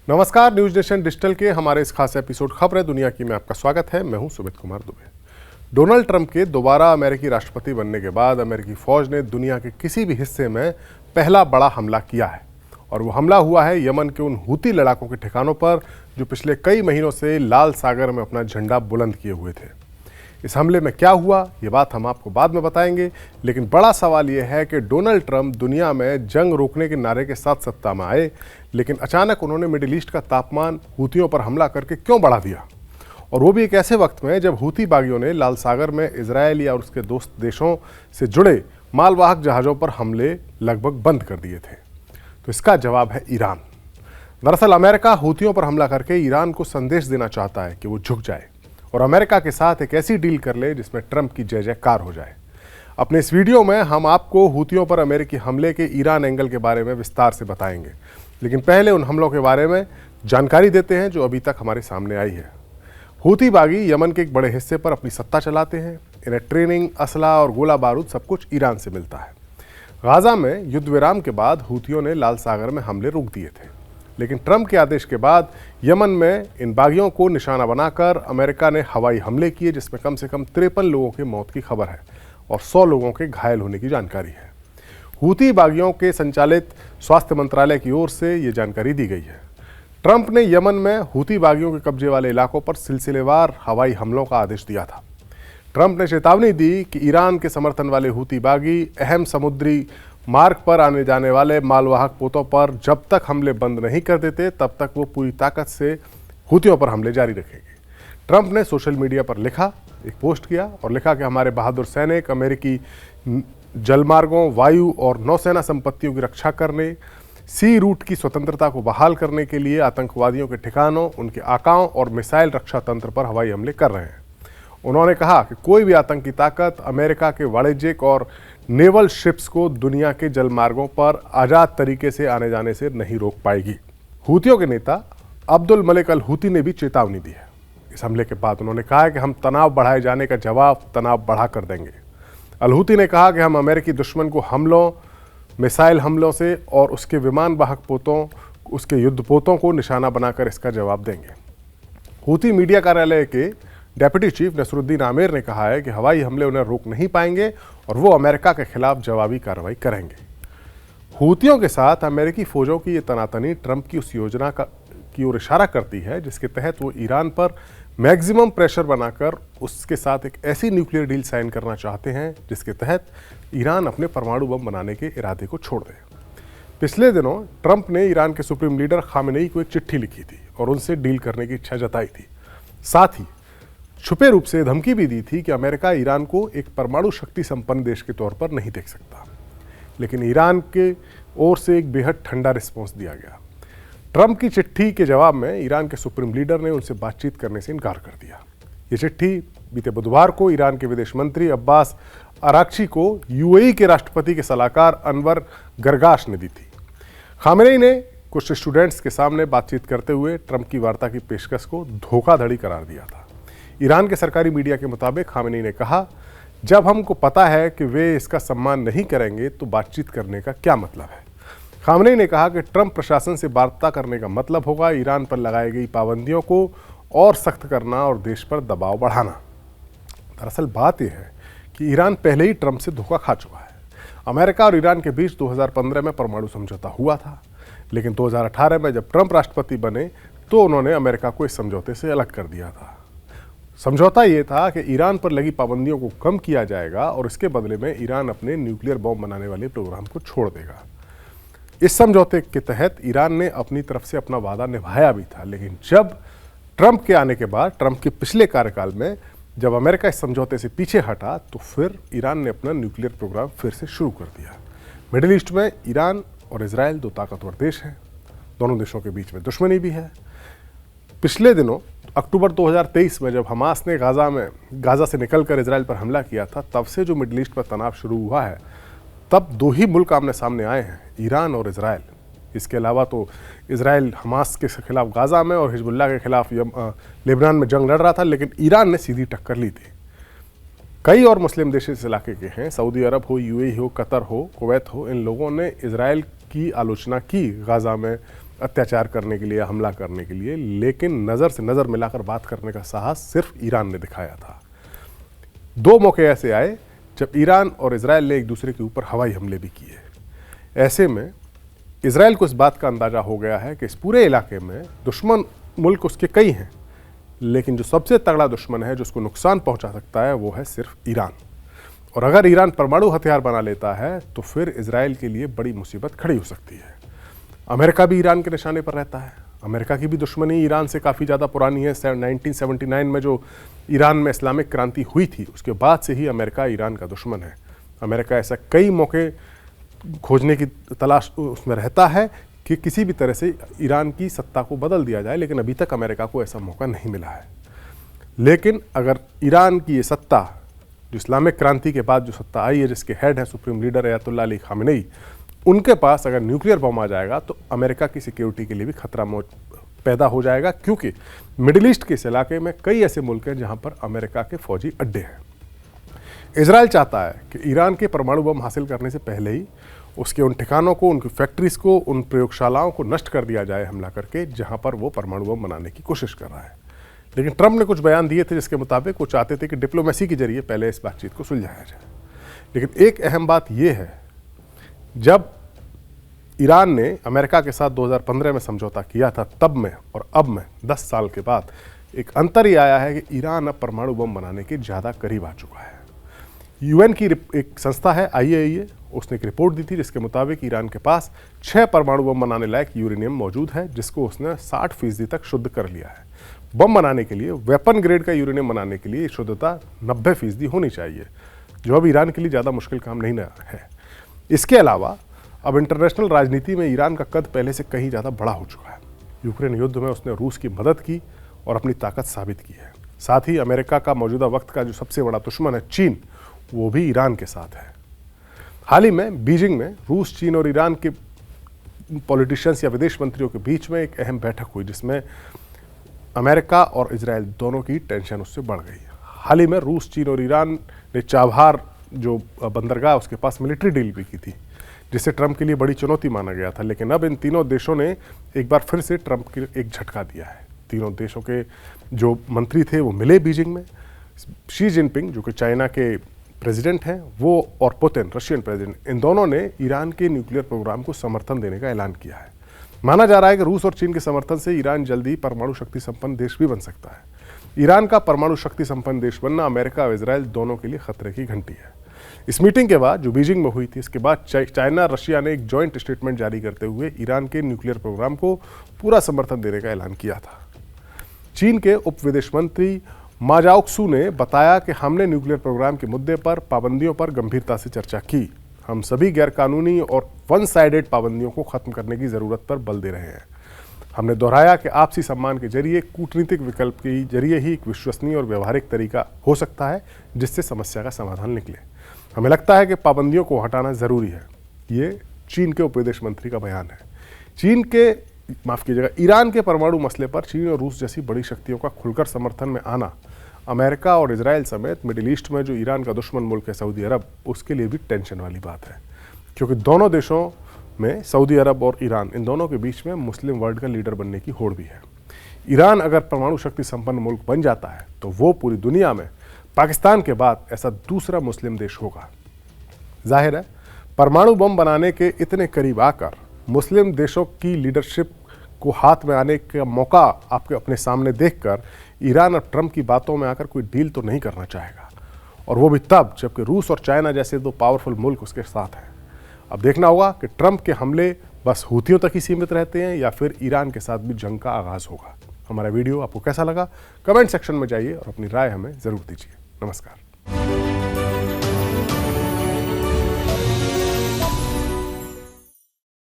नमस्कार, news nation digital के हमारे इस खास एपिसोड खबरें दुनिया की में आपका स्वागत है। मैं हूं सुमित कुमार दुबे। डोनाल्ड ट्रंप के दोबारा अमेरिकी राष्ट्रपति बनने के बाद अमेरिकी फौज ने दुनिया के किसी भी हिस्से में पहला बड़ा हमला किया है और वो हमला हुआ है यमन के उन हूती लड़ाकों के ठिकानों पर जो पिछले कई महीनों से लाल सागर में अपना झंडा बुलंद किए हुए थे। इस हमले में क्या हुआ, ये बात हम आपको बाद में बताएंगे, लेकिन बड़ा सवाल यह है कि डोनाल्ड ट्रंप दुनिया में जंग रोकने के नारे के साथ सत्ता में आए, लेकिन अचानक उन्होंने मिडिल ईस्ट का तापमान हूतियों पर हमला करके क्यों बढ़ा दिया, और वो भी एक ऐसे वक्त में जब हूती बागियों ने लाल सागर में इजरायल या उसके दोस्त देशों से जुड़े मालवाहक जहाज़ों पर हमले लगभग बंद कर दिए थे। तो इसका जवाब है ईरान। दरअसल अमेरिका हूतियों पर हमला करके ईरान को संदेश देना चाहता है कि वो झुक जाए और अमेरिका के साथ एक ऐसी डील कर ले जिसमें ट्रंप की जय जयकार हो जाए। अपने इस वीडियो में हम आपको हूतियों पर अमेरिकी हमले के ईरान एंगल के बारे में विस्तार से बताएंगे, लेकिन पहले उन हमलों के बारे में जानकारी देते हैं जो अभी तक हमारे सामने आई है। हूती बागी यमन के एक बड़े हिस्से पर अपनी सत्ता चलाते हैं। इन्हें ट्रेनिंग, असला और गोला बारूद सब कुछ ईरान से मिलता है। गाजा में युद्ध विराम के बाद हूतियों ने लाल सागर में हमले रोक दिए थे, लेकिन ट्रंप के आदेश के बाद यमन में इन बागियों को निशाना बनाकर अमेरिका ने हवाई हमले किए, जिसमें कम से कम 53 लोगों की मौत की खबर है और 100 लोगों के घायल होने की जानकारी है। हूती बागियों के संचालित स्वास्थ्य मंत्रालय की ओर से ये जानकारी दी गई है। ट्रंप ने यमन में हूती बागियों के कब्जे वाले इलाकों पर सिलसिलेवार हवाई हमलों का आदेश दिया था। ट्रंप ने चेतावनी दी कि ईरान के समर्थन वाले हूती बागी अहम समुद्री मार्ग पर आने जाने वाले मालवाहक पोतों पर जब तक हमले बंद नहीं कर देते तब तक वो पूरी ताकत से हूतियों पर हमले जारी रखेंगे। ट्रंप ने सोशल मीडिया पर लिखा, एक पोस्ट किया और लिखा कि हमारे बहादुर सैनिक अमेरिकी जलमार्गों, वायु और नौसेना संपत्तियों की रक्षा करने, सी रूट की स्वतंत्रता को बहाल करने के लिए आतंकवादियों के ठिकानों, उनके आकाओं और मिसाइल रक्षा तंत्र पर हवाई हमले कर रहे हैं। उन्होंने कहा कि कोई भी आतंकी ताकत अमेरिका के वाणिज्यिक और नेवल शिप्स को दुनिया के जलमार्गों पर आज़ाद तरीके से आने जाने से नहीं रोक पाएगी। हूतियों के नेता अब्दुल मलिक अल हूती ने भी चेतावनी दी है। इस हमले के बाद उन्होंने कहा है कि हम तनाव बढ़ाए जाने का जवाब तनाव बढ़ा कर देंगे। अल हूती ने कहा कि हम अमेरिकी दुश्मन को हमलों, मिसाइल हमलों से और उसके विमान वाहक पोतों, उसके युद्धपोतों को निशाना बनाकर इसका जवाब देंगे। हूती मीडिया कार्यालय के डेप्यूटी चीफ नसरुद्दीन आमिर ने कहा है कि हवाई हमले उन्हें रोक नहीं पाएंगे और वो अमेरिका के खिलाफ जवाबी कार्रवाई करेंगे। हूतियों के साथ अमेरिकी फौजों की ये तनातनी ट्रंप की उस योजना की ओर इशारा करती है जिसके तहत वो ईरान पर मैक्सिमम प्रेशर बनाकर उसके साथ एक ऐसी न्यूक्लियर डील साइन करना चाहते हैं जिसके तहत ईरान अपने परमाणु बम बनाने के इरादे को छोड़ दे। पिछले दिनों ट्रंप ने ईरान के सुप्रीम लीडर खामेनेई को एक चिट्ठी लिखी थी और उनसे डील करने की इच्छा जताई थी। साथ ही छुपे रूप से धमकी भी दी थी कि अमेरिका ईरान को एक परमाणु शक्ति संपन्न देश के तौर पर नहीं देख सकता, लेकिन ईरान के ओर से एक बेहद ठंडा रिस्पॉन्स दिया गया। ट्रंप की चिट्ठी के जवाब में ईरान के सुप्रीम लीडर ने उनसे बातचीत करने से इनकार कर दिया। ये चिट्ठी बीते बुधवार को ईरान के विदेश मंत्री अब्बास अराक्ची को यूएई के राष्ट्रपति के सलाहकार अनवर गरगाश ने दी थी। खामेनेई ने कुछ स्टूडेंट्स के सामने बातचीत करते हुए ट्रंप की वार्ता की पेशकश को धोखाधड़ी करार दिया था। ईरान के सरकारी मीडिया के मुताबिक खामेनेई ने कहा, जब हमको पता है कि वे इसका सम्मान नहीं करेंगे तो बातचीत करने का क्या मतलब है। खामेनेई ने कहा कि ट्रंप प्रशासन से वार्ता करने का मतलब होगा ईरान पर लगाई गई पाबंदियों को और सख्त करना और देश पर दबाव बढ़ाना। दरअसल बात यह है कि ईरान पहले ही ट्रंप से धोखा खा चुका है। अमेरिका और ईरान के बीच 2015 में परमाणु समझौता हुआ था, लेकिन 2018 में जब ट्रंप राष्ट्रपति बने तो उन्होंने अमेरिका को इस समझौते से अलग कर दिया था। समझौता ये था कि ईरान पर लगी पाबंदियों को कम किया जाएगा और इसके बदले में ईरान अपने न्यूक्लियर बॉम्ब बनाने वाले प्रोग्राम को छोड़ देगा। इस समझौते के तहत ईरान ने अपनी तरफ से अपना वादा निभाया भी था, लेकिन जब ट्रंप के आने के बाद, ट्रंप के पिछले कार्यकाल में जब अमेरिका इस समझौते से पीछे हटा तो फिर ईरान ने अपना न्यूक्लियर प्रोग्राम फिर से शुरू कर दिया। मिडिल ईस्ट में ईरान और इजराइल दो ताकतवर देश हैं। दोनों देशों के बीच में दुश्मनी भी है। पिछले दिनों अक्टूबर 2023 में जब हमास ने गाजा से निकलकर इजराइल पर हमला किया था, तब से जो मिडिल ईस्ट पर तनाव शुरू हुआ है, तब दो ही मुल्क आमने सामने आए हैं, ईरान और इजराइल। इसके अलावा तो इजराइल हमास के खिलाफ गाजा में और हिजबुल्लाह के खिलाफ लेबनान में जंग लड़ रहा था, लेकिन ईरान ने सीधी टक्कर ली थी। कई और मुस्लिम देश इस इलाके के हैं, सऊदी अरब हो, यूएई हो, कतर हो, कुवैत हो, इन लोगों ने इजराइल की आलोचना की गाजा में अत्याचार करने के लिए, हमला करने के लिए, लेकिन नज़र से नज़र मिलाकर बात करने का साहस सिर्फ ईरान ने दिखाया था। 2 मौके ऐसे आए जब ईरान और इजराइल ने एक दूसरे के ऊपर हवाई हमले भी किए। ऐसे में इजराइल को इस बात का अंदाज़ा हो गया है कि इस पूरे इलाके में दुश्मन मुल्क उसके कई हैं, लेकिन जो सबसे तगड़ा दुश्मन है जो उसको नुकसान पहुंचा सकता है वो है सिर्फ ईरान। और अगर ईरान परमाणु हथियार बना लेता है तो फिर इजराइल के लिए बड़ी मुसीबत खड़ी हो सकती है। अमेरिका भी ईरान के निशाने पर रहता है। अमेरिका की भी दुश्मनी ईरान से काफ़ी ज़्यादा पुरानी है। 1979 में जो ईरान में इस्लामिक क्रांति हुई थी उसके बाद से ही अमेरिका ईरान का दुश्मन है। अमेरिका ऐसा कई मौके खोजने की तलाश उसमें रहता है कि किसी भी तरह से ईरान की सत्ता को बदल दिया जाए, लेकिन अभी तक अमेरिका को ऐसा मौका नहीं मिला है। लेकिन अगर ईरान की ये सत्ता, जो इस्लामिक क्रांति के बाद जो सत्ता आई है, जिसके हेड है supreme leader Ayatollah Ali Khamenei, उनके पास अगर न्यूक्लियर बम आ जाएगा तो अमेरिका की सिक्योरिटी के लिए भी खतरा पैदा हो जाएगा, क्योंकि मिडिल ईस्ट के इस इलाके में कई ऐसे मुल्क हैं जहां पर अमेरिका के फौजी अड्डे हैं। इजराइल चाहता है कि ईरान के परमाणु बम हासिल करने से पहले ही उसके उन ठिकानों को, उनकी फैक्ट्रीज को, उन प्रयोगशालाओं को नष्ट कर दिया जाए हमला करके, जहां पर वो परमाणु बम बनाने की कोशिश कर रहा है। लेकिन ट्रंप ने कुछ बयान दिए थे जिसके मुताबिक वो चाहते थे कि डिप्लोमेसी के जरिए पहले इस बातचीत को सुलझाया जाए। लेकिन एक अहम बात यह है, जब ईरान ने अमेरिका के साथ 2015 में समझौता किया था, तब में और अब में 10 साल के बाद एक अंतर ही आया है कि ईरान अब परमाणु बम बनाने के ज़्यादा करीब आ चुका है। यूएन की एक संस्था है IAEA, उसने एक रिपोर्ट दी थी जिसके मुताबिक ईरान के पास 6 परमाणु बम बनाने लायक यूरेनियम मौजूद है, जिसको उसने 60% तक शुद्ध कर लिया है। बम बनाने के लिए, वेपन ग्रेड का यूरेनियम बनाने के लिए शुद्धता 90% होनी चाहिए, जो अब ईरान के लिए ज़्यादा मुश्किल काम नहीं है। इसके अलावा अब इंटरनेशनल राजनीति में ईरान का कद पहले से कहीं ज़्यादा बड़ा हो चुका है। यूक्रेन युद्ध में उसने रूस की मदद की और अपनी ताकत साबित की है। साथ ही अमेरिका का मौजूदा वक्त का जो सबसे बड़ा दुश्मन है चीन, वो भी ईरान के साथ है। हाल ही में बीजिंग में रूस, चीन और ईरान के पॉलिटिशियंस या विदेश मंत्रियों के बीच में एक अहम बैठक हुई, जिसमें अमेरिका और इजराइल दोनों की टेंशन उससे बढ़ गई। हाल ही में रूस, चीन और ईरान ने चाबहार जो बंदरगाह उसके पास मिलिट्री डील भी की थी, जिसे ट्रंप के लिए बड़ी चुनौती माना गया था। लेकिन अब इन तीनों देशों ने एक बार फिर से ट्रंप को एक झटका दिया है। तीनों देशों के जो मंत्री थे वो मिले बीजिंग में। शी जिनपिंग, जो कि चाइना के प्रेसिडेंट हैं, वो और पुतिन, रशियन प्रेसिडेंट, इन दोनों ने ईरान के न्यूक्लियर प्रोग्राम को समर्थन देने का ऐलान किया है। माना जा रहा है कि रूस और चीन के समर्थन से ईरान जल्दी ही परमाणु शक्ति संपन्न देश भी बन सकता है। ईरान का परमाणु शक्ति संपन्न देश बनना अमेरिका और इजराइल दोनों के लिए खतरे की घंटी है। इस मीटिंग के बाद, जो बीजिंग में हुई थी, इसके बाद चाइना, रशिया ने एक जॉइंट स्टेटमेंट जारी करते हुए ईरान के न्यूक्लियर प्रोग्राम को पूरा समर्थन देने का ऐलान किया था। चीन के उप विदेश मंत्री मा जाओक्सू ने बताया कि हमने न्यूक्लियर प्रोग्राम के मुद्दे पर पाबंदियों पर गंभीरता से चर्चा की। हम सभी गैरकानूनी और वन साइडेड पाबंदियों को खत्म करने की ज़रूरत पर बल दे रहे हैं। हमने दोहराया कि आपसी सम्मान के जरिए, कूटनीतिक विकल्प के जरिए ही एक विश्वसनीय और व्यवहारिक तरीका हो सकता है जिससे समस्या का समाधान निकले। हमें लगता है कि पाबंदियों को हटाना ज़रूरी है। ये चीन के उप विदेश मंत्री का बयान है। ईरान के परमाणु मसले पर चीन और रूस जैसी बड़ी शक्तियों का खुलकर समर्थन में आना अमेरिका और इजराइल समेत मिडिल ईस्ट में जो ईरान का दुश्मन मुल्क है सऊदी अरब, उसके लिए भी टेंशन वाली बात है, क्योंकि दोनों देशों में, सऊदी अरब और ईरान, इन दोनों के बीच में मुस्लिम वर्ल्ड का लीडर बनने की होड़ भी है। ईरान अगर परमाणु शक्ति संपन्न मुल्क बन जाता है तो वो पूरी दुनिया में पाकिस्तान के बाद ऐसा दूसरा मुस्लिम देश होगा। जाहिर है, परमाणु बम बनाने के इतने करीब आकर मुस्लिम देशों की लीडरशिप को हाथ में आने का मौका आपके अपने सामने देखकर ईरान और ट्रंप की बातों में आकर कोई डील तो नहीं करना चाहेगा, और वो भी तब जबकि रूस और चाइना जैसे 2 पावरफुल मुल्क उसके साथ हैं। अब देखना होगा कि ट्रंप के हमले बस हूथियों तक ही सीमित रहते हैं या फिर ईरान के साथ भी जंग का आगाज़ होगा। हमारा वीडियो आपको कैसा लगा, कमेंट सेक्शन में जाइए और अपनी राय हमें ज़रूर दीजिए। नमस्कार।